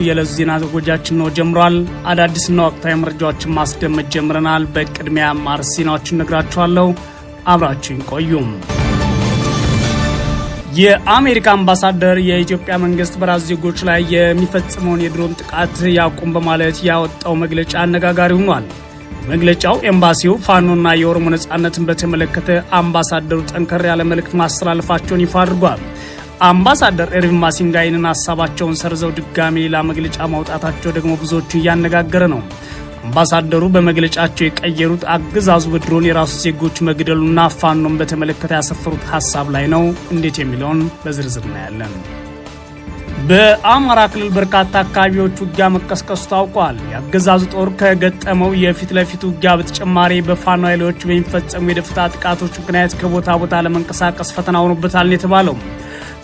የዕለቱ ዜና ዘገባችን ነው ጀምሯል። አዳዲስና ወቅታዊ መረጃዎችን ማስደመጥ ጀምረናል። በቅድሚያ አርዕስተ ዜናዎችን ነግራችኋለሁ። አብራችሁን ቆዩ። የአሜሪካ አምባሳደር የኢትዮጵያ መንግስት በራስ ዜጎች ላይ የሚፈጽመውን የድሮን ጥቃት ያቁም በማለት ያወጣው መግለጫ አነጋጋሪ ሆኗል። መግለጫው ኤምባሲው ፋኖና የኦሮሞ ነጻነትን በተመለከተ አምባሳደሩ ጠንከር ያለ መልእክት ማስተላለፋቸውን ይፋ አድርጓል። አምባሳደር ኤርቪን ማሲንጋ ይህንን ሀሳባቸውን ሰርዘው ድጋሚ ሌላ መግለጫ ማውጣታቸው ደግሞ ብዙዎቹ እያነጋገረ ነው። አምባሳደሩ በመግለጫቸው የቀየሩት አገዛዙ በድሮን የራሱ ዜጎች መግደሉና ፋኖን በተመለከተ ያሰፈሩት ሀሳብ ላይ ነው። እንዴት የሚለውን በዝርዝር እናያለን። በአማራ ክልል በርካታ አካባቢዎች ውጊያ መቀስቀሱ ታውቋል። የአገዛዙ ጦር ከገጠመው የፊት ለፊት ውጊያ በተጨማሪ በፋኖ ኃይሎች በሚፈጸሙ የደፈጣ ጥቃቶች ምክንያት ከቦታ ቦታ ለመንቀሳቀስ ፈተና ሆኖበታል የተባለው።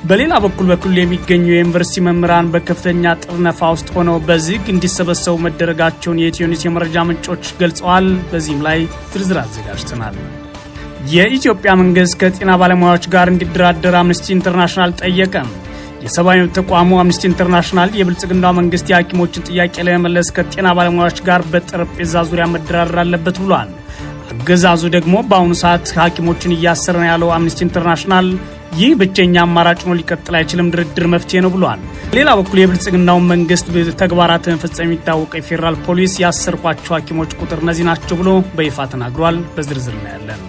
በሌላ በኩል በክልሉ የሚገኙ የዩኒቨርሲቲ መምህራን በከፍተኛ ጥርነፋ ውስጥ ሆነው በዝግ እንዲሰበሰቡ መደረጋቸውን የኢትዮኒውስ የመረጃ ምንጮች ገልጸዋል። በዚህም ላይ ዝርዝር አዘጋጅተናል። የኢትዮጵያ መንግስት ከጤና ባለሙያዎች ጋር እንዲደራደር አምነስቲ ኢንተርናሽናል ጠየቀ። የሰብአዊ መብት ተቋሙ አምነስቲ ኢንተርናሽናል የብልጽግናው መንግስት የሐኪሞችን ጥያቄ ለመመለስ ከጤና ባለሙያዎች ጋር በጠረጴዛ ዙሪያ መደራደር አለበት ብሏል። አገዛዙ ደግሞ በአሁኑ ሰዓት ሐኪሞችን እያሰረ ነው ያለው አምነስቲ ኢንተርናሽናል ይህ ብቸኛ አማራጭ ነው፣ ሊቀጥል አይችልም፣ ድርድር መፍትሄ ነው ብሏል። ሌላ በኩል የብልጽግናው መንግስት ተግባራትን ፈጸም የሚታወቀው የፌዴራል ፖሊስ ያሰርኳቸው ሐኪሞች ቁጥር እነዚህ ናቸው ብሎ በይፋ ተናግሯል። በዝርዝር እናያለን።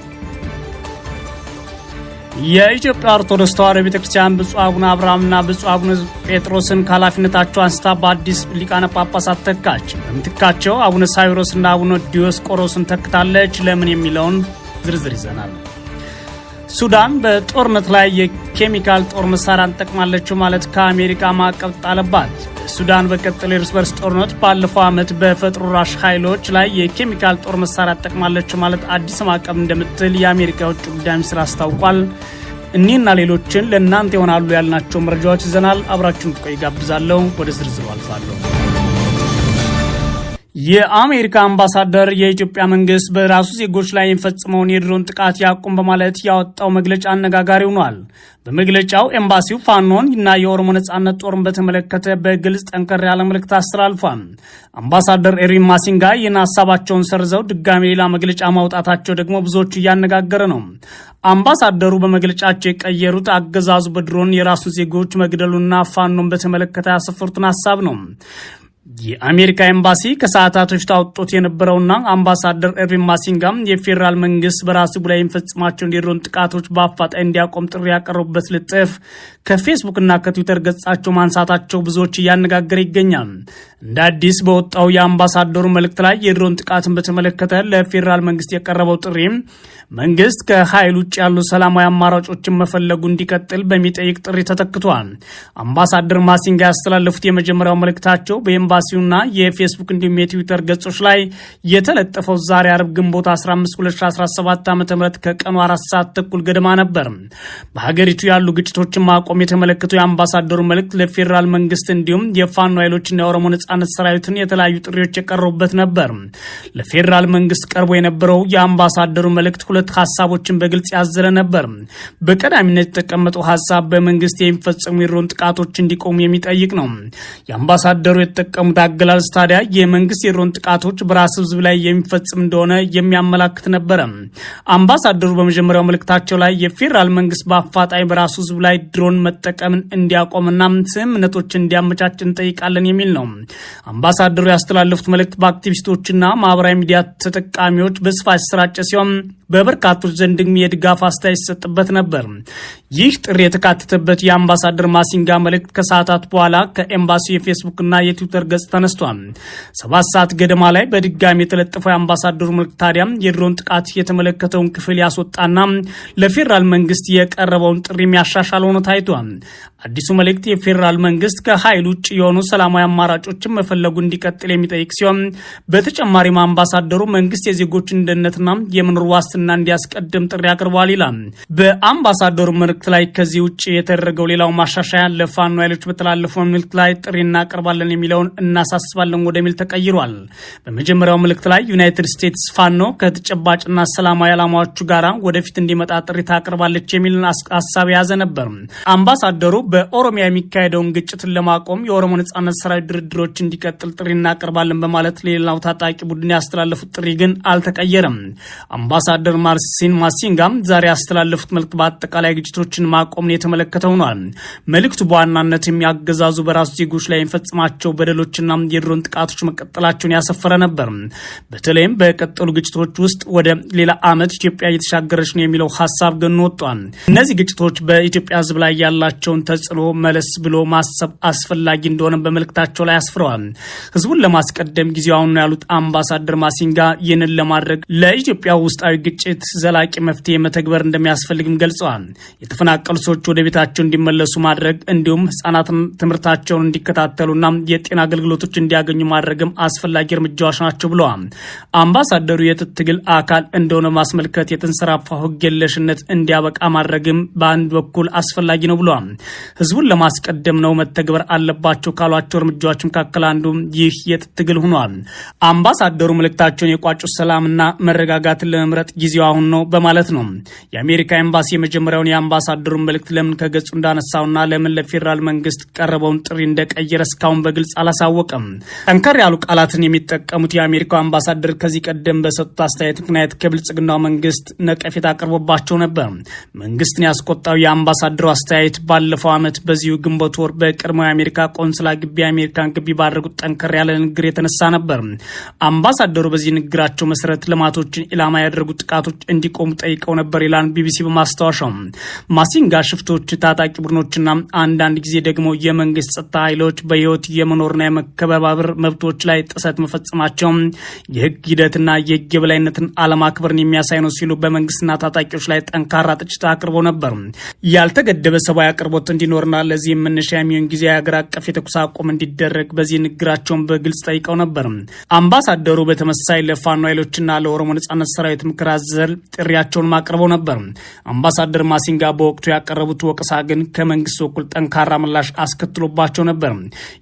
የኢትዮጵያ ኦርቶዶክስ ተዋሕዶ ቤተክርስቲያን ብፁዕ አቡነ አብርሃምና ብፁዕ አቡነ ጴጥሮስን ከኃላፊነታቸው አንስታ በአዲስ ሊቃነ ጳጳሳት ተካች። በምትካቸው አቡነ ሳዊሮስና አቡነ ዲዮስቆሮስን ተክታለች። ለምን የሚለውን ዝርዝር ይዘናል። ሱዳን በጦርነት ላይ የኬሚካል ጦር መሳሪያን ተጠቅማለች ማለት ከአሜሪካ ማዕቀብ ጣለባት። ሱዳን በቀጠለው የእርስ በርስ ጦርነት ባለፈው ዓመት በፈጥኖ ደራሽ ኃይሎች ላይ የኬሚካል ጦር መሳሪያ ተጠቅማለች ማለት አዲስ ማዕቀብ እንደምትል የአሜሪካ የውጭ ጉዳይ ሚኒስትር አስታውቋል። እኒህና ሌሎችን ለእናንተ ይሆናሉ ያልናቸው መረጃዎች ይዘናል። አብራችሁን ቆዩ ጋብዛለሁ። ወደ ዝርዝሩ አልፋለሁ። የአሜሪካ አምባሳደር የኢትዮጵያ መንግስት በራሱ ዜጎች ላይ የሚፈጽመውን የድሮን ጥቃት ያቁም በማለት ያወጣው መግለጫ አነጋጋሪ ሆኗል። በመግለጫው ኤምባሲው ፋኖን እና የኦሮሞ ነጻነት ጦርን በተመለከተ በግልጽ ጠንከር ያለ መልእክት አስተላልፏል። አምባሳደር ኤርቪን ማሲንጋ ይህን ሀሳባቸውን ሰርዘው ድጋሚ ሌላ መግለጫ ማውጣታቸው ደግሞ ብዙዎቹ እያነጋገረ ነው። አምባሳደሩ በመግለጫቸው የቀየሩት አገዛዙ በድሮን የራሱ ዜጎች መግደሉና ፋኖን በተመለከተ ያሰፈሩትን ሀሳብ ነው። የአሜሪካ ኤምባሲ ከሰዓታት በፊት አውጥቶት የነበረውና አምባሳደር ኤርቪን ማሲንጋም የፌዴራል መንግስት በራሱ ላይ የሚፈጽማቸውን የድሮን ጥቃቶች በአፋጣኝ እንዲያቆም ጥሪ ያቀረቡበት ልጥፍ ከፌስቡክና ከትዊተር ገጻቸው ማንሳታቸው ብዙዎች እያነጋገረ ይገኛል። እንደ አዲስ በወጣው የአምባሳደሩ መልእክት ላይ የድሮን ጥቃትን በተመለከተ ለፌዴራል መንግስት የቀረበው ጥሪ መንግስት ከኃይል ውጭ ያሉ ሰላማዊ አማራጮችን መፈለጉ እንዲቀጥል በሚጠይቅ ጥሪ ተተክቷል። አምባሳደር ማሲንጋ ያስተላለፉት የመጀመሪያው መልእክታቸው በኤምባሲውና የፌስቡክ እንዲሁም የትዊተር ገጾች ላይ የተለጠፈው ዛሬ አርብ ግንቦት 15 2017 ዓ.ም ከቀኑ 4 ሰዓት ተኩል ገደማ ነበር። በሀገሪቱ ያሉ ግጭቶችን ማቆም የተመለከተው የአምባሳደሩ መልእክት ለፌዴራል መንግስት እንዲሁም የፋኖ ኃይሎችና የኦሮሞ ነጻነት ሰራዊትን የተለያዩ ጥሪዎች የቀረቡበት ነበር። ለፌዴራል መንግስት ቀርቦ የነበረው የአምባሳደሩ መልእክት ሁለት ሀሳቦችን በግልጽ ያዘለ ነበር። በቀዳሚነት የተቀመጠው ሀሳብ በመንግስት የሚፈጸሙ የድሮን ጥቃቶች እንዲቆሙ የሚጠይቅ ነው። የአምባሳደሩ የተጠቀሙት አገላለጽ ታዲያ የመንግስት የድሮን ጥቃቶች በራስ ህዝብ ላይ የሚፈጽም እንደሆነ የሚያመላክት ነበረ። አምባሳደሩ በመጀመሪያው መልእክታቸው ላይ የፌዴራል መንግስት በአፋጣኝ በራሱ ህዝብ ላይ ድሮን መጠቀምን እንዲያቆምና ስምምነቶችን እንዲያመቻች እንጠይቃለን የሚል ነው። አምባሳደሩ ያስተላለፉት መልእክት በአክቲቪስቶችና ማህበራዊ ሚዲያ ተጠቃሚዎች በስፋት የተሰራጨ ሲሆን በበርካቶች ዘንድም የድጋፍ አስተያየት ሲሰጥበት ነበር። ይህ ጥሪ የተካተተበት የአምባሳደር ማሲንጋ መልእክት ከሰዓታት በኋላ ከኤምባሲው የፌስቡክና የትዊተር ገጽ ተነስቷል። 7 ሰዓት ገደማ ላይ በድጋሚ የተለጠፈው የአምባሳደሩ መልእክት ታዲያ የድሮን ጥቃት የተመለከተውን ክፍል ያስወጣና ለፌዴራል መንግስት የቀረበውን ጥሪ የሚያሻሻል ሆኖ ታይቷል። አዲሱ መልእክት የፌዴራል መንግስት ከኃይል ውጭ የሆኑ ሰላማዊ አማራጮች አማራጮችን መፈለጉ እንዲቀጥል የሚጠይቅ ሲሆን በተጨማሪም አምባሳደሩ መንግስት የዜጎችን ደህንነትና የመኖር ዋስትና እንዲያስቀድም ጥሪ አቅርበዋል ይላል። በአምባሳደሩ መልእክት ላይ ከዚህ ውጭ የተደረገው ሌላው ማሻሻያ ለፋኖ ኃይሎች በተላለፈው መልእክት ላይ ጥሪ እናቀርባለን የሚለውን እናሳስባለን ወደሚል ተቀይሯል። በመጀመሪያው መልእክት ላይ ዩናይትድ ስቴትስ ፋኖ ከተጨባጭና ሰላማዊ ዓላማዎቹ ጋር ወደፊት እንዲመጣ ጥሪ ታቀርባለች የሚልን ሀሳብ የያዘ ነበር። አምባሳደሩ በኦሮሚያ የሚካሄደውን ግጭትን ለማቆም የኦሮሞ ነጻነት ሰራዊት ድርድሮች እንዲቀጥል ጥሪ እናቀርባለን በማለት ሌላው ታጣቂ ቡድን ያስተላለፉት ጥሪ ግን አልተቀየረም። አምባሳደር ማርሲን ማሲንጋ ዛሬ ያስተላለፉት መልእክት በአጠቃላይ ግጭቶችን ማቆምን የተመለከተ ሆኗል። መልእክቱ በዋናነት የሚያገዛዙ በራሱ ዜጎች ላይ የሚፈጽማቸው በደሎችና የድሮን ጥቃቶች መቀጠላቸውን ያሰፈረ ነበር። በተለይም በቀጠሉ ግጭቶች ውስጥ ወደ ሌላ ዓመት ኢትዮጵያ እየተሻገረች ነው የሚለው ሀሳብ ግን ወጥቷል። እነዚህ ግጭቶች በኢትዮጵያ ሕዝብ ላይ ያላቸውን ተጽዕኖ መለስ ብሎ ማሰብ አስፈላጊ እንደሆነ በመልእክታቸው ላይ አስፍረዋል። ሕዝቡን ለማስቀደም ጊዜው አሁን ነው ያሉት አምባሳደር ማሲንጋ ይህንን ለማድረግ ለኢትዮጵያ ውስጣዊ ግጭት ዘላቂ መፍትሄ መተግበር እንደሚያስፈልግም ገልጸዋል። የተፈናቀሉ ሰዎች ወደ ቤታቸው እንዲመለሱ ማድረግ እንዲሁም ህጻናትን ትምህርታቸውን እንዲከታተሉና የጤና አገልግሎቶች እንዲያገኙ ማድረግም አስፈላጊ እርምጃዎች ናቸው ብለዋል። አምባሳደሩ የትጥቅ ትግል አካል እንደሆነ ማስመልከት የተንሰራፋው ህግ የለሽነት እንዲያበቃ ማድረግም በአንድ በኩል አስፈላጊ ነው ብለዋል። ህዝቡን ለማስቀደም ነው መተግበር አለባቸው ካሏቸው እርምጃዎች መካከል አንዱ ይህ የትጥቅ ትግል ሆኗል። አምባሳደሩ መልእክታቸውን የቋጩት ሰላምና መረጋጋትን ለመምረጥ ጊዜው አሁን ነው በማለት ነው። የአሜሪካ ኤምባሲ የመጀመሪያውን የአምባሳደሩን መልእክት ለምን ከገጹ እንዳነሳውና ለምን ለፌዴራል መንግስት ቀረበውን ጥሪ እንደቀየረ እስካሁን በግልጽ አላሳወቀም። ጠንከር ያሉ ቃላትን የሚጠቀሙት የአሜሪካው አምባሳደር ከዚህ ቀደም በሰጡት አስተያየት ምክንያት ከብልጽግናው መንግስት ነቀፌታ አቅርቦባቸው ነበር። መንግስትን ያስቆጣው የአምባሳደሩ አስተያየት ባለፈው ዓመት በዚሁ ግንቦት ወር በቀድሞው የአሜሪካ ቆንስላ ግቢ የአሜሪካን ግቢ ባደረጉት ጠንከር ያለ ንግግር የተነሳ ነበር። አምባሳደሩ በዚህ ንግግራቸው መሰረት ልማቶችን ኢላማ ያደረጉ ጥቃቶች እንዲቆሙ ጠይቀው ነበር ይላል ቢቢሲ በማስታወሻው። ማሲንጋ ሽፍቶች፣ ታጣቂ ቡድኖችና አንዳንድ ጊዜ ደግሞ የመንግስት ጸጥታ ኃይሎች በህይወት የመኖርና የመከባበር መብቶች ላይ ጥሰት መፈጸማቸው የህግ ሂደትና የህግ የበላይነትን አለማክበርን የሚያሳይ ነው ሲሉ በመንግስትና ታጣቂዎች ላይ ጠንካራ ትችት አቅርበው ነበር። ያልተገደበ ሰብአዊ አቅርቦት እንዲኖርና ለዚህ መነሻ የሚሆን ጊዜ ሀገር አቀፍ የተኩስ አቁም እንዲደረግ በዚህ ንግግራቸውን በግልጽ ጠይቀው ነበር። አምባሳደሩ በተመሳሳይ ለፋኖ ኃይሎችና ለኦሮሞ ነጻነት ሰራዊት ምክር አዘል ጥሪያቸውን አቅርበው ነበር። አምባሳደር ማሲንጋ በወቅቱ ያቀረቡት ወቀሳ ግን ከመንግስት በኩል ጠንካራ ምላሽ አስከትሎባቸው ነበር።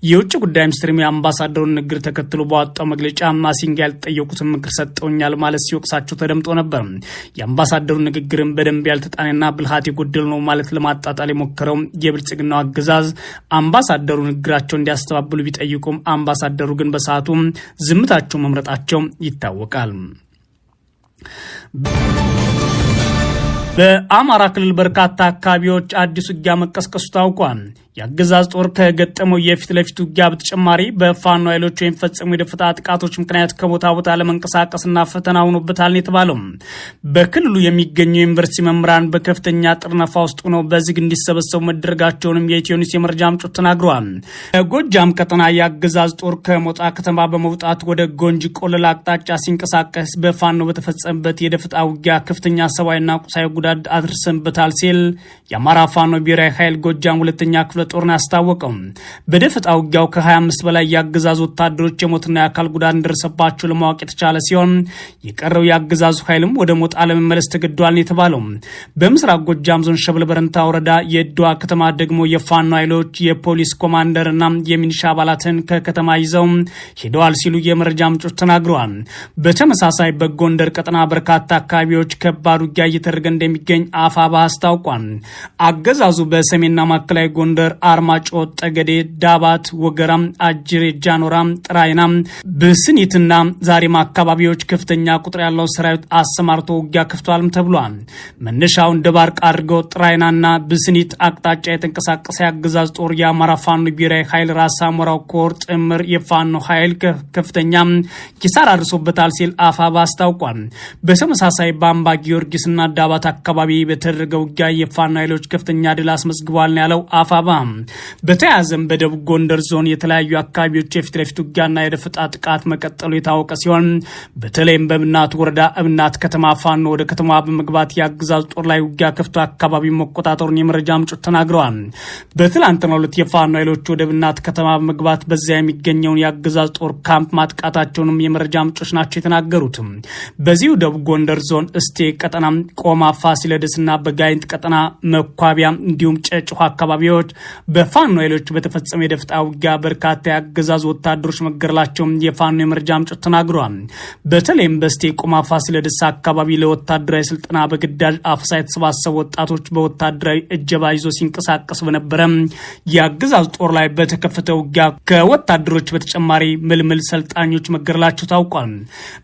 የውጭ ጉዳይ ሚኒስትር የአምባሳደሩን ንግግር ተከትሎ ባወጣው መግለጫ ማሲንጋ ያልጠየቁትን ምክር ሰጠውኛል ማለት ሲወቅሳቸው ተደምጦ ነበር። የአምባሳደሩ ንግግርን በደንብ ያልተጣነና ብልሃት የጎደል ነው ማለት ለማጣጣል የሞከረው የብልጽግናው አገዛዝ አምባሳደሩ ንግግራቸው እንዲያስተባብሉ ቢጠይቁም አምባሳደሩ ግን በሰዓቱ ዝምታቸው መምረጣቸው ይታወቃል። በአማራ ክልል በርካታ አካባቢዎች አዲስ ውጊያ መቀስቀሱ ታውቋል። የአገዛዝ ጦር ከገጠመው የፊት ለፊት ውጊያ በተጨማሪ በፋኖ ኃይሎች የሚፈጸሙ የደፈጣ ጥቃቶች ምክንያት ከቦታ ቦታ ለመንቀሳቀስና ፈተና ሆኖበታል የተባለው በክልሉ የሚገኙ ዩኒቨርሲቲ መምህራን በከፍተኛ ጥርነፋ ውስጥ ሆነው በዝግ እንዲሰበሰቡ መደረጋቸውንም የኢትዮኒውስ የመረጃ ምንጮች ተናግረዋል። በጎጃም ቀጠና የአገዛዝ ጦር ከሞጣ ከተማ በመውጣት ወደ ጎንጂ ቆለላ አቅጣጫ ሲንቀሳቀስ በፋኖ በተፈጸመበት የደፈጣ ውጊያ ከፍተኛ ሰብአዊና ቁሳዊ ጉዳት አድርሰንበታል ሲል የአማራ ፋኖ ብሔራዊ ኃይል ጎጃም ሁለተኛ ክፍለ ጦርን ያስታወቀው። በደፈጣ ውጊያው ከ25 በላይ የአገዛዙ ወታደሮች የሞትና የአካል ጉዳት እንደደረሰባቸው ለማወቅ የተቻለ ሲሆን የቀረው የአገዛዙ ኃይልም ወደ ሞጣ ለመመለስ ተገዷል የተባለው። በምስራቅ ጎጃም ዞን ሸበል በረንታ ወረዳ የድዋ ከተማ ደግሞ የፋኖ ኃይሎች የፖሊስ ኮማንደርና የሚኒሻ አባላትን ከከተማ ይዘው ሄደዋል ሲሉ የመረጃ ምንጮች ተናግረዋል። በተመሳሳይ በጎንደር ቀጠና በርካታ አካባቢዎች ከባድ ውጊያ እየተደረገ እንደሚገኝ አፋባ አስታውቋል። አገዛዙ በሰሜንና ማዕከላዊ ጎንደር አርማጮ፣ ጠገዴ፣ ዳባት፣ ወገራም፣ አጅሬ፣ ጃኖራም፣ ጥራይና፣ ብስኒትና ዛሬማ አካባቢዎች ከፍተኛ ቁጥር ያለው ሰራዊት አሰማርቶ ውጊያ ከፍቷልም ተብሏል። መነሻውን ደባርቅ አድርገው ጥራይናና ብስኒት አቅጣጫ የተንቀሳቀሰ የአገዛዝ ጦር የአማራ ፋኖ ብሔራዊ ኃይል ራስ አሞራው ኮር ጥምር የፋኖ ኃይል ከፍተኛ ኪሳራ አድርሶበታል ሲል አፋባ አስታውቋል። በተመሳሳይ በአምባ ጊዮርጊስና ዳባት አካባቢ በተደረገ ውጊያ የፋኖ ኃይሎች ከፍተኛ ድል አስመዝግቧል ያለው አፋባ በተያያዘም በደቡብ ጎንደር ዞን የተለያዩ አካባቢዎች የፊት ለፊት ውጊያና የደፈጣ ጥቃት መቀጠሉ የታወቀ ሲሆን በተለይም በእብናት ወረዳ እብናት ከተማ ፋኖ ወደ ከተማዋ በመግባት የአገዛዙ ጦር ላይ ውጊያ ከፍቶ አካባቢ መቆጣጠሩን የመረጃ ምንጮች ተናግረዋል። በትላንትናው ዕለት የፋኖ ኃይሎች ወደ እብናት ከተማ በመግባት በዚያ የሚገኘውን የአገዛዙ ጦር ካምፕ ማጥቃታቸውንም የመረጃ ምንጮች ናቸው የተናገሩት። በዚሁ ደቡብ ጎንደር ዞን እስቴ ቀጠና ቆማ ፋሲለደስና በጋይንት ቀጠና መኳቢያ እንዲሁም ጨጭሆ አካባቢዎች በፋኖ ኃይሎች በተፈጸመ የደፈጣ ውጊያ በርካታ የአገዛዙ ወታደሮች መገደላቸውን የፋኖ የመረጃ ምንጮች ተናግረዋል። በተለይም በስቴ ቆማ ፋሲለደስ አካባቢ ለወታደራዊ ስልጠና በግዳጅ አፍሳ የተሰባሰቡ ወጣቶች በወታደራዊ እጀባ ይዞ ሲንቀሳቀስ በነበረ የአገዛዙ ጦር ላይ በተከፈተ ውጊያ ከወታደሮች በተጨማሪ ምልምል ሰልጣኞች መገደላቸው ታውቋል።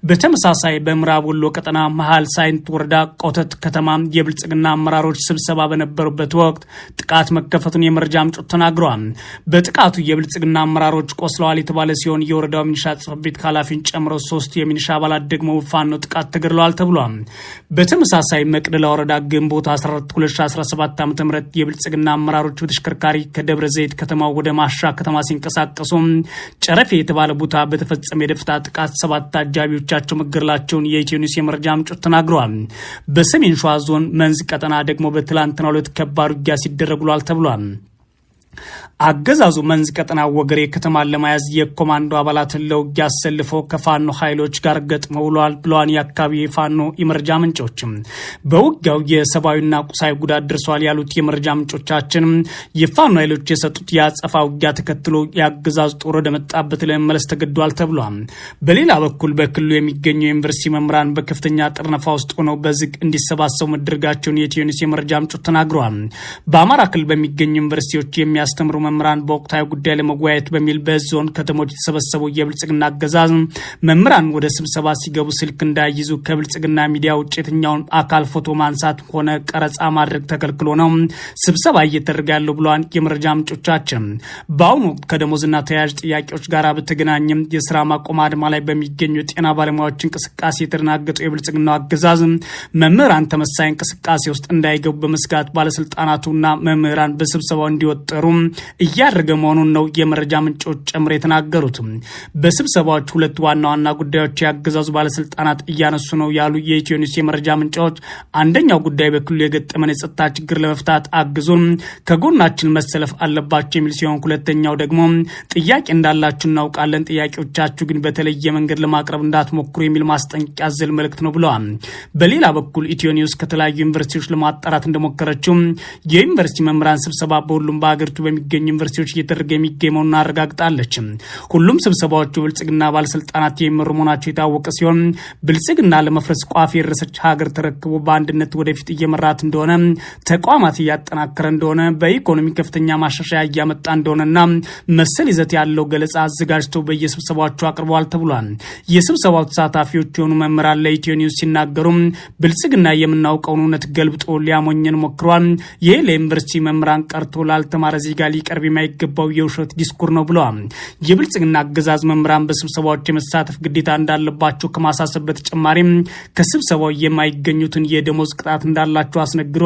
በተመሳሳይ በምዕራብ ወሎ ቀጠና መሃል ሳይንት ወረዳ ቆተት ከተማ የብልጽግና አመራሮች ስብሰባ በነበሩበት ወቅት ጥቃት መከፈቱን የመረጃ ምንጮች ተናግረዋል። በጥቃቱ የብልጽግና አመራሮች ቆስለዋል የተባለ ሲሆን የወረዳው ሚኒሻ ጽሕፈት ቤት ኃላፊን ጨምሮ 3 የሚኒሻ አባላት ደግሞ ፋኖ ጥቃት ተገድለዋል ተብሏል። በተመሳሳይ መቅደላ ወረዳ ግንቦት 14 2017 ዓ.ም የብልጽግና አመራሮች በተሽከርካሪ ከደብረ ዘይት ከተማ ወደ ማሻ ከተማ ሲንቀሳቀሱ ጨረፌ የተባለ ቦታ በተፈጸመ የደፈጣ ጥቃት 7 አጃቢዎቻቸው መገደላቸውን የኢትዮ ኒውስ የመረጃ ምንጮች ተናግረዋል። በሰሜን ሸዋ ዞን መንዝ ቀጠና ደግሞ በትላንትናው ዕለት ከባድ ውጊያ ሲደረግ ውሏል ተብሏል። አገዛዙ መንዝ ቀጠና ወገሬ ከተማን ለመያዝ የኮማንዶ አባላትን ለውጊያ አሰልፎ ከፋኖ ኃይሎች ጋር ገጥመው ውሏል ብለዋል የአካባቢ የፋኖ የመረጃ ምንጮችም። በውጊያው የሰብአዊና ቁሳዊ ጉዳት ደርሷል ያሉት የመረጃ ምንጮቻችን የፋኖ ኃይሎች የሰጡት የአጸፋ ውጊያ ተከትሎ የአገዛዙ ጦር ወደ መጣበት ለመመለስ ተገዷል ተብሏል። በሌላ በኩል በክልሉ የሚገኙ የዩኒቨርሲቲ መምህራን በከፍተኛ ጥርነፋ ውስጥ ሆነው በዝግ እንዲሰባሰቡ መደረጋቸውን የኢትዮ ኒውስ የመረጃ ምንጮች ተናግረዋል። በአማራ ክልል በሚገኙ ዩኒቨርሲቲዎች የሚያስተምሩ መምህራን በወቅታዊ ጉዳይ ለመወያየት በሚል በዞን ከተሞች የተሰበሰቡ የብልጽግና አገዛዝ መምህራን ወደ ስብሰባ ሲገቡ ስልክ እንዳይይዙ ከብልጽግና ሚዲያ ውጭ የትኛውን አካል ፎቶ ማንሳት ሆነ ቀረጻ ማድረግ ተከልክሎ ነው ስብሰባ እየተደረገ ያለው ብለዋል የመረጃ ምንጮቻችን። በአሁኑ ወቅት ከደሞዝና ተያያዥ ጥያቄዎች ጋር በተገናኘም የስራ ማቆም አድማ ላይ በሚገኙ የጤና ባለሙያዎች እንቅስቃሴ የተደናገጠው የብልጽግናው አገዛዝ መምህራን ተመሳሳይ እንቅስቃሴ ውስጥ እንዳይገቡ በመስጋት ባለስልጣናቱና መምህራን በስብሰባው እንዲወጠሩ እያደረገ መሆኑን ነው የመረጃ ምንጮች ጨምሮ የተናገሩት። በስብሰባዎች 2 ዋና ዋና ጉዳዮች ያገዛዙ ባለስልጣናት እያነሱ ነው ያሉ የኢትዮ ኒውስ የመረጃ ምንጮች አንደኛው ጉዳይ በክልሉ የገጠመን የጸጥታ ችግር ለመፍታት አግዙን፣ ከጎናችን መሰለፍ አለባቸው የሚል ሲሆን ሁለተኛው ደግሞ ጥያቄ እንዳላችሁ እናውቃለን፣ ጥያቄዎቻችሁ ግን በተለየ መንገድ ለማቅረብ እንዳትሞክሩ የሚል ማስጠንቀቂያ አዘል መልእክት ነው ብለዋል። በሌላ በኩል ኢትዮ ኒውስ ከተለያዩ ዩኒቨርሲቲዎች ለማጣራት እንደሞከረችው የዩኒቨርሲቲ መምህራን ስብሰባ በሁሉም በሀገሪቱ በሚገኙ ዩኒቨርሲቲዎች እየተደረገ የሚገኝ መሆኑን አረጋግጣለች። ሁሉም ስብሰባዎቹ ብልጽግና ባለስልጣናት የሚመሩ መሆናቸው የታወቀ ሲሆን ብልጽግና ለመፍረስ ቋፍ የደረሰች ሀገር ተረክቦ በአንድነት ወደፊት እየመራት እንደሆነ፣ ተቋማት እያጠናከረ እንደሆነ፣ በኢኮኖሚ ከፍተኛ ማሻሻያ እያመጣ እንደሆነና መሰል ይዘት ያለው ገለጻ አዘጋጅተው በየስብሰባዎቹ አቅርበዋል ተብሏል። የስብሰባው ተሳታፊዎች የሆኑ መምህራን ለኢትዮ ኒውስ ሲናገሩ ብልጽግና የምናውቀውን እውነት ገልብጦ ሊያሞኘን ሞክሯል። ይህ ለዩኒቨርሲቲ መምህራን ቀርቶ ላልተማረ ዜጋ ሊቀርብ የማይገባው የውሸት ዲስኩር ነው ብለዋል። የብልጽግና አገዛዝ መምህራን በስብሰባዎች የመሳተፍ ግዴታ እንዳለባቸው ከማሳሰብ በተጨማሪም ከስብሰባው የማይገኙትን የደሞዝ ቅጣት እንዳላቸው አስነግሮ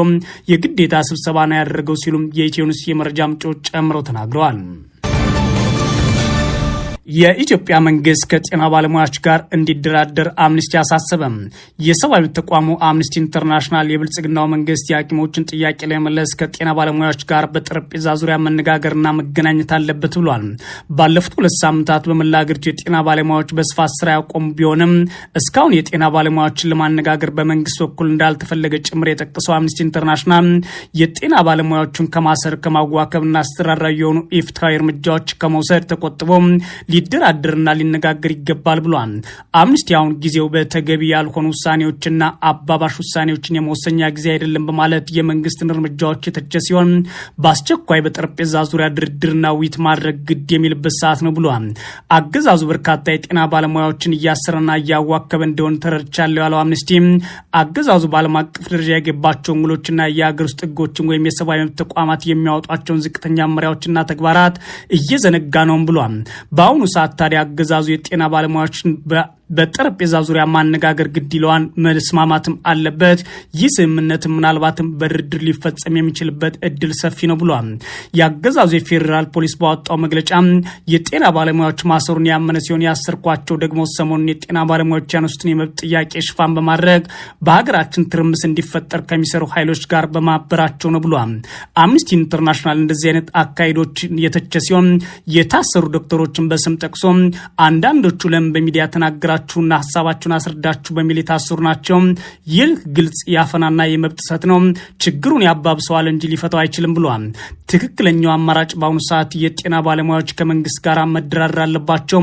የግዴታ ስብሰባ ነው ያደረገው ሲሉም የኢትዮ ኒውስ የመረጃ ምንጮች ጨምረው ተናግረዋል። የኢትዮጵያ መንግስት ከጤና ባለሙያዎች ጋር እንዲደራደር አምነስቲ አሳሰበም። የሰብአዊ ተቋሙ አምነስቲ ኢንተርናሽናል የብልጽግናው መንግስት የሐኪሞችን ጥያቄ ለመመለስ ከጤና ባለሙያዎች ጋር በጠረጴዛ ዙሪያ መነጋገርና መገናኘት አለበት ብሏል። ባለፉት 2 ሳምንታት በመላ አገሪቱ የጤና ባለሙያዎች በስፋት ስራ ያቆሙ ቢሆንም እስካሁን የጤና ባለሙያዎችን ለማነጋገር በመንግስት በኩል እንዳልተፈለገ ጭምር የጠቀሰው አምነስቲ ኢንተርናሽናል የጤና ባለሙያዎችን ከማሰር ከማዋከብና አስተዳደራዊ የሆኑ ኢፍትሐዊ እርምጃዎች ከመውሰድ ተቆጥቦ ሊደራደርና ሊነጋገር ይገባል ብሏል። አምነስቲ አሁን ጊዜው በተገቢ ያልሆኑ ውሳኔዎችና አባባሽ ውሳኔዎችን የመወሰኛ ጊዜ አይደለም በማለት የመንግስትን እርምጃዎች የተቸ ሲሆን በአስቸኳይ በጠረጴዛ ዙሪያ ድርድርና ውይይት ማድረግ ግድ የሚልበት ሰዓት ነው ብሏል። አገዛዙ በርካታ የጤና ባለሙያዎችን እያሰረና እያዋከበ እንደሆነ ተረድቻለሁ ያለው አምነስቲ አገዛዙ በዓለም አቀፍ ደረጃ የገባቸውን ውሎችና የሀገር ውስጥ ህጎችን ወይም የሰብአዊ መብት ተቋማት የሚያወጧቸውን ዝቅተኛ መመሪያዎችና ተግባራት እየዘነጋ ነውም ብሏል። በአሁኑ ሰዓት ታዲያ አገዛዙ የጤና ባለሙያዎችን በጠረጴዛ ዙሪያ ማነጋገር ግድ ይለዋል፣ መስማማትም አለበት። ይህ ስምምነትም ምናልባትም በድርድር ሊፈጸም የሚችልበት እድል ሰፊ ነው ብሏል። የአገዛዙ የፌዴራል ፖሊስ ባወጣው መግለጫ የጤና ባለሙያዎች ማሰሩን ያመነ ሲሆን ያሰርኳቸው ደግሞ ሰሞኑን የጤና ባለሙያዎች ያነሱትን የመብት ጥያቄ ሽፋን በማድረግ በሀገራችን ትርምስ እንዲፈጠር ከሚሰሩ ኃይሎች ጋር በማበራቸው ነው ብሏል። አምነስቲ ኢንተርናሽናል እንደዚህ አይነት አካሄዶች የተቸ ሲሆን የታሰሩ ዶክተሮችን በስም ጠቅሶ አንዳንዶቹ ለምን በሚዲያ ተናገራችሁና ሀሳባችሁን አስረዳችሁ በሚል የታሰሩ ናቸው። ይህ ግልጽ ያፈናና የመብት ጥሰት ነው፣ ችግሩን ያባብሰዋል እንጂ ሊፈታው አይችልም ብሏል። ትክክለኛው አማራጭ በአሁኑ ሰዓት የጤና ባለሙያዎች ከመንግስት ጋር መደራደር አለባቸው።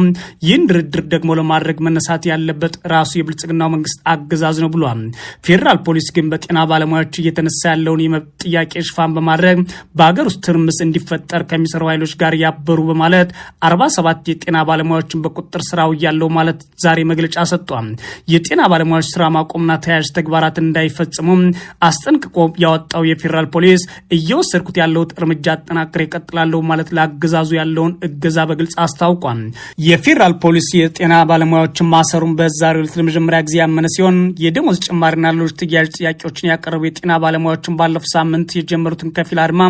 ይህን ድርድር ደግሞ ለማድረግ መነሳት ያለበት ራሱ የብልጽግናው መንግስት አገዛዝ ነው ብሏል። ፌዴራል ፖሊስ ግን በጤና ባለሙያዎች እየተነሳ ያለውን የመብት ጥያቄ ሽፋን በማድረግ በሀገር ውስጥ ትርምስ እንዲፈጠር ከሚሰሩ ኃይሎች ጋር ያበሩ በማለት 47 የጤና ባለሙያዎችን በቁጥጥር ስር አውያለሁ ማለት ዛሬ መግለጫ ሰጥቷል። የጤና ባለሙያዎች ስራ ማቆምና ተያያዥ ተግባራትን እንዳይፈጽሙ አስጠንቅቆ ያወጣው የፌዴራል ፖሊስ እየወሰድኩት ያለው እርምጃ አጠናክሬ እቀጥላለሁ ማለት ለአገዛዙ ያለውን እገዛ በግልጽ አስታውቋል። የፌዴራል ፖሊስ የጤና ባለሙያዎችን ማሰሩን በዛሬው ዕለት ለመጀመሪያ ጊዜ ያመነ ሲሆን የደሞዝ ጭማሪና ሌሎች ተያያዥ ጥያቄዎችን ያቀረቡ የጤና ባለሙያዎችን ባለፈው ሳምንት የጀመሩትን ከፊል አድማ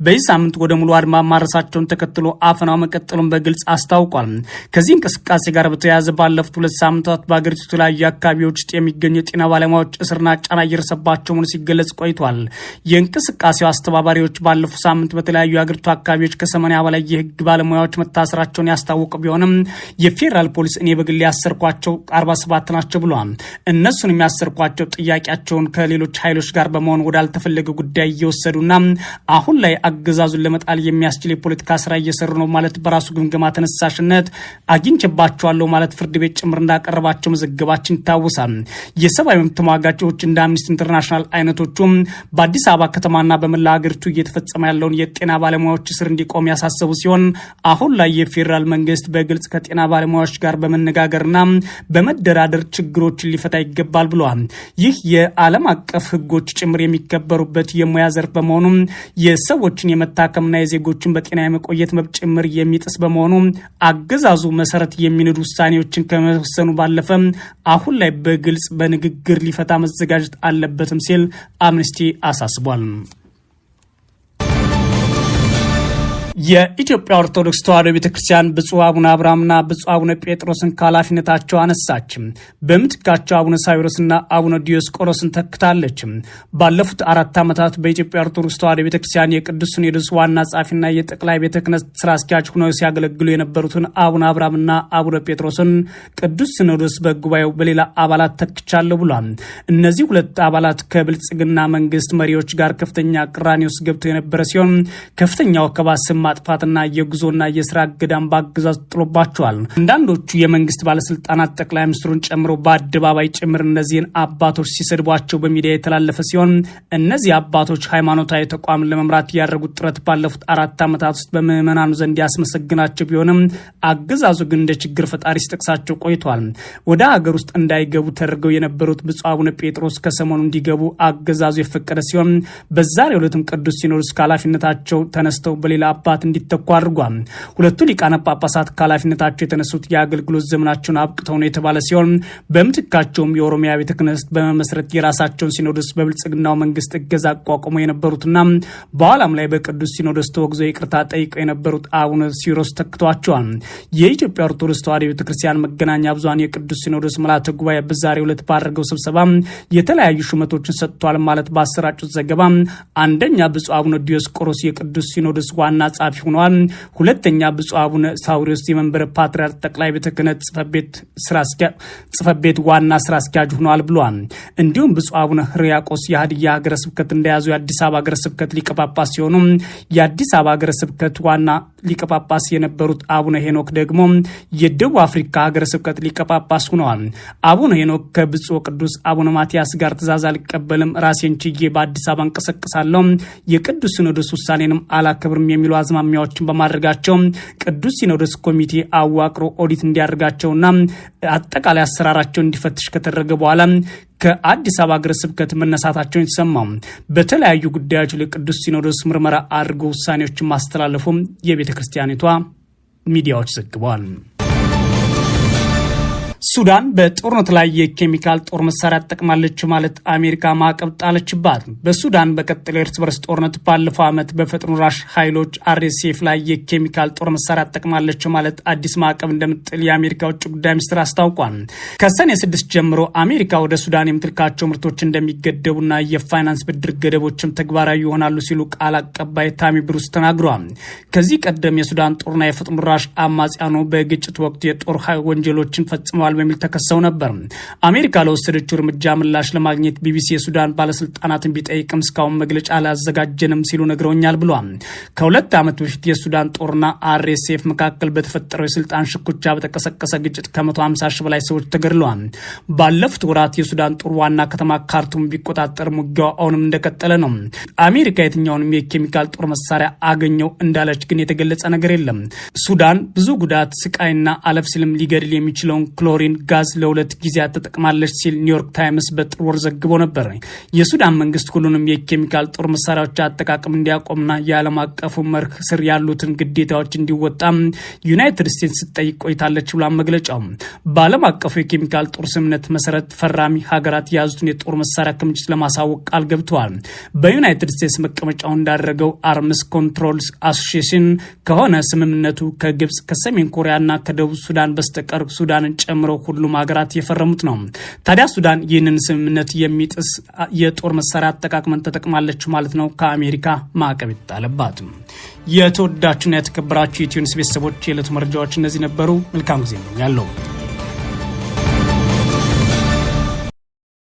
በዚህ ሳምንት ወደ ሙሉ አድማ ማረሳቸውን ተከትሎ አፈናው መቀጠሉን በግልጽ አስታውቋል። ከዚህ እንቅስቃሴ ጋር በተያያዘ ባለፉት 2 ሳምንታት በአገሪቱ የተለያዩ አካባቢዎች ውስጥ የሚገኙ የጤና ባለሙያዎች እስርና ጫና እየደረሰባቸው መሆኑ ሲገለጽ ቆይቷል። የእንቅስቃሴው አስተባባሪዎች ባለፉት ሳምንት በተለያዩ የአገሪቱ አካባቢዎች ከ80 በላይ የህግ ባለሙያዎች መታሰራቸውን ያስታወቀ ቢሆንም የፌዴራል ፖሊስ እኔ በግል ያሰርኳቸው 47 ናቸው ብሏል። እነሱን የሚያሰርኳቸው ጥያቄያቸውን ከሌሎች ኃይሎች ጋር በመሆን ወዳልተፈለገ ጉዳይ እየወሰዱና አሁን ላይ አገዛዙን ለመጣል የሚያስችል የፖለቲካ ስራ እየሰሩ ነው ማለት በራሱ ግምገማ ተነሳሽነት አግኝቼባቸዋለሁ ማለት ፍርድ ቤት ጭምር እንዳቀረባቸው መዘገባችን ይታወሳል። የሰብአዊ መብት ተሟጋቾች እንደ አምነስቲ ኢንተርናሽናል አይነቶቹም በአዲስ አበባ ከተማና በመላ ሀገሪቱ እየተፈጸመ ያለውን የጤና ባለሙያዎች እስር እንዲቆም ያሳሰቡ ሲሆን አሁን ላይ የፌዴራል መንግስት በግልጽ ከጤና ባለሙያዎች ጋር በመነጋገርና በመደራደር ችግሮችን ሊፈታ ይገባል ብለዋል። ይህ የዓለም አቀፍ ህጎች ጭምር የሚከበሩበት የሙያ ዘርፍ በመሆኑ የሰዎችን የመታከምና የዜጎችን በጤና የመቆየት መብት ጭምር የሚጥስ በመሆኑ አገዛዙ መሰረት የሚንዱ ውሳኔዎችን ከመወሰኑ ባለፈ አሁን ላይ በግልጽ በንግግር ሊፈታ መዘጋጀት አለበትም ሲል አምነስቲ አሳስቧል። የኢትዮጵያ ኦርቶዶክስ ተዋሕዶ ቤተክርስቲያን ብፁዕ አቡነ አብርሃምና ብፁዕ አቡነ ጴጥሮስን ከኃላፊነታቸው አነሳች። በምትካቸው አቡነ ሳዊሮስና አቡነ ዲዮስቆሮስን ተክታለች። ባለፉት 4 ዓመታት በኢትዮጵያ ኦርቶዶክስ ተዋሕዶ ቤተክርስቲያን የቅዱስ ሲኖዶስ ዋና ጸሐፊና የጠቅላይ ቤተ ክህነት ስራ አስኪያጅ ሆነው ሲያገለግሉ የነበሩትን አቡነ አብርሃምና አቡነ ጴጥሮስን ቅዱስ ሲኖዶስ በጉባኤው በሌላ አባላት ተክቻለሁ ብሏል። እነዚህ 2 አባላት ከብልጽግና መንግስት መሪዎች ጋር ከፍተኛ ቅራኔ ውስጥ ገብተው የነበረ ሲሆን ከፍተኛ ወከባ ማጥፋትና የጉዞና የስራ እገዳም በአገዛዙ ጥሎባቸዋል። አንዳንዶቹ የመንግስት ባለስልጣናት ጠቅላይ ሚኒስትሩን ጨምሮ በአደባባይ ጭምር እነዚህን አባቶች ሲሰድቧቸው በሚዲያ የተላለፈ ሲሆን እነዚህ አባቶች ሃይማኖታዊ ተቋምን ለመምራት ያደረጉት ጥረት ባለፉት 4 ዓመታት ውስጥ በምዕመናኑ ዘንድ ያስመሰግናቸው ቢሆንም አገዛዙ ግን እንደ ችግር ፈጣሪ ሲጠቅሳቸው ቆይቷል። ወደ ሀገር ውስጥ እንዳይገቡ ተደርገው የነበሩት ብፁዕ አቡነ ጴጥሮስ ከሰሞኑ እንዲገቡ አገዛዙ የፈቀደ ሲሆን በዛሬው ዕለትም ቅዱስ ሲኖዶስ ከኃላፊነታቸው ተነስተው በሌላ አባት እንዲተኩ አድርጓል። 2 ሊቃነ ጳጳሳት ከኃላፊነታቸው የተነሱት የአገልግሎት ዘመናቸውን አብቅተው ነው የተባለ ሲሆን በምትካቸውም የኦሮሚያ ቤተ ክህነት በመመስረት የራሳቸውን ሲኖዶስ በብልጽግናው መንግስት እገዛ አቋቁመው የነበሩትና በኋላም ላይ በቅዱስ ሲኖዶስ ተወግዘው ይቅርታ ጠይቀው የነበሩት አቡነ ሲሮስ ተክተዋቸዋል። የኢትዮጵያ ኦርቶዶክስ ተዋሕዶ ቤተክርስቲያን መገናኛ ብዙሃን የቅዱስ ሲኖዶስ ምልዓተ ጉባኤ በዛሬው ዕለት ባደረገው ስብሰባ የተለያዩ ሹመቶችን ሰጥቷል ማለት ባሰራጩት ዘገባ አንደኛ ብፁዕ አቡነ ዲዮስቆሮስ የቅዱስ ሲኖዶስ ዋና ጸሐፊ ሆነዋል። ሁለተኛ ብፁዕ አቡነ ሳዊሮስ የመንበረ ፓትርያርክ ጠቅላይ ቤተ ክህነት ጽሕፈት ቤት ዋና ስራ አስኪያጅ ሆነዋል ብለዋል። እንዲሁም ብፁዕ አቡነ ሕርያቆስ የሀዲያ ሀገረ ስብከት እንደያዙ የአዲስ አበባ ሀገረ ስብከት ሊቀ ጳጳስ ሲሆኑ የአዲስ አበባ ሀገረ ስብከት ዋና ሊቀ ጳጳስ የነበሩት አቡነ ሄኖክ ደግሞ የደቡብ አፍሪካ ሀገረ ስብከት ሊቀ ጳጳስ ሆነዋል። አቡነ ሄኖክ ከብፁዕ ቅዱስ አቡነ ማትያስ ጋር ትእዛዝ አልቀበልም፣ ራሴን ችዬ በአዲስ አበባ እንቀሳቀሳለሁ፣ የቅዱስ ሲኖዶስ ውሳኔንም አላከብርም የሚሉ አዝማሚያዎችን በማድረጋቸው ቅዱስ ሲኖዶስ ኮሚቴ አዋቅሮ ኦዲት እንዲያደርጋቸውና አጠቃላይ አሰራራቸው እንዲፈትሽ ከተደረገ በኋላ ከአዲስ አበባ ሀገረ ስብከት መነሳታቸውን የተሰማው በተለያዩ ጉዳዮች ለቅዱስ ሲኖዶስ ምርመራ አድርጎ ውሳኔዎችን ማስተላለፉም የቤተ ክርስቲያኒቷ ሚዲያዎች ዘግበዋል። ሱዳን በጦርነት ላይ የኬሚካል ጦር መሳሪያ ተጠቅማለች ማለት አሜሪካ ማዕቀብ ጣለችባት። በሱዳን በቀጠለው እርስ በርስ ጦርነት ባለፈው ዓመት በፈጥኖ ደራሽ ኃይሎች RSF ላይ የኬሚካል ጦር መሳሪያ ተጠቅማለች ማለት አዲስ ማዕቀብ እንደምትጥል የአሜሪካ ውጭ ጉዳይ ሚኒስትር አስታውቋል። ከሰኔ 6 ጀምሮ አሜሪካ ወደ ሱዳን የምትልካቸው ምርቶች እንደሚገደቡና የፋይናንስ ብድር ገደቦችም ተግባራዊ ይሆናሉ ሲሉ ቃል አቀባይ ታሚ ብሩስ ተናግረዋል። ከዚህ ቀደም የሱዳን ጦርና የፈጥኖ ደራሽ አማጽያኑ በግጭት ወቅት የጦር ወንጀሎችን ፈጽመዋል በሚል ተከሰው ነበር። አሜሪካ ለወሰደችው እርምጃ ምላሽ ለማግኘት ቢቢሲ የሱዳን ባለስልጣናትን ቢጠይቅም እስካሁን መግለጫ አላዘጋጀንም ሲሉ ነግረውኛል ብሏል። ከሁለት ዓመት በፊት የሱዳን ጦርና RSF መካከል በተፈጠረው የስልጣን ሽኩቻ በተቀሰቀሰ ግጭት ከ150 ሺህ በላይ ሰዎች ተገድለዋል። ባለፉት ወራት የሱዳን ጦር ዋና ከተማ ካርቱም ቢቆጣጠር ሙጊያው አሁንም እንደቀጠለ ነው። አሜሪካ የትኛውንም የኬሚካል ጦር መሳሪያ አገኘው እንዳለች ግን የተገለጸ ነገር የለም። ሱዳን ብዙ ጉዳት፣ ስቃይና አለፍ ሲልም ሊገድል የሚችለውን ክሎሪን ጋዝ ለሁለት ጊዜያት ተጠቅማለች ሲል ኒውዮርክ ታይምስ በጥር ወር ዘግቦ ነበር። የሱዳን መንግስት ሁሉንም የኬሚካል ጦር መሳሪያዎች አጠቃቀም እንዲያቆምና የዓለም አቀፉ መርህ ስር ያሉትን ግዴታዎች እንዲወጣ ዩናይትድ ስቴትስ ስትጠይቅ ቆይታለች ብሏል መግለጫው። በዓለም አቀፉ የኬሚካል ጦር ስምምነት መሰረት ፈራሚ ሀገራት የያዙትን የጦር መሳሪያ ክምችት ለማሳወቅ ቃል ገብተዋል። በዩናይትድ ስቴትስ መቀመጫው እንዳደረገው አርምስ ኮንትሮል አሶሲዬሽን ከሆነ ስምምነቱ ከግብጽ ከሰሜን ኮሪያና ከደቡብ ሱዳን በስተቀር ሱዳንን ጨምሮ ሁሉም ሀገራት የፈረሙት ነው። ታዲያ ሱዳን ይህንን ስምምነት የሚጥስ የጦር መሳሪያ አጠቃቅመን ተጠቅማለች ማለት ነው ከአሜሪካ ማዕቀብ ይጣለባት። የተወዳችሁና የተከበራችሁ የኢትዮ ኒውስ ቤተሰቦች የዕለቱ መረጃዎች እነዚህ ነበሩ። መልካም ጊዜ ነው ያለው።